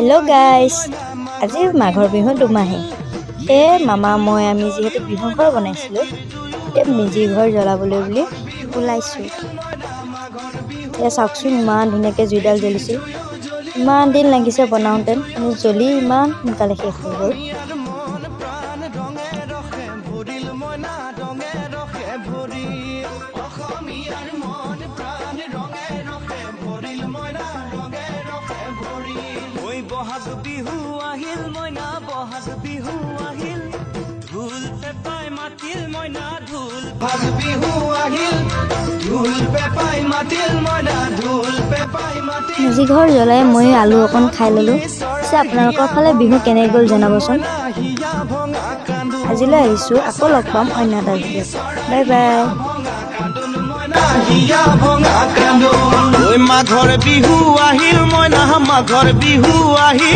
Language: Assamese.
हेलो गाइस आज माघर बिहु दुमाही मामा मैं आम जी बिहु घर बनाइছিলোঁ मेजी घर জ্বলাবলৈ বুলি ওলাইছোঁ চাওকচোন ইমান ধুনীয়াকৈ জুইডাল জ্বলিছে ইমান দিন লাগিছে বনাওঁতে জ্বলি ইমান সোনকালে শেষ হৈ গ'ল बहाग बिहु आहिल मैना बहाग बिहु आहिल ढोल पे पाय मातिल मैना ढोल बहाग बिहु आहिल ढोल पे पाय मातिल मैना ढोल पे पाय मातिल मेजी घर জ্বলাই মই আলু অকন খাই ললো আপোনালোকৰ ফালে বিহু কেনে গ'ল জনাবচোন আজিলৈ আহিছো আকৌ লগ পাম অন্য এটা ভিডিঅ' বাই বাই माघर बिहु आहिल मैना माघर बिहु आहिल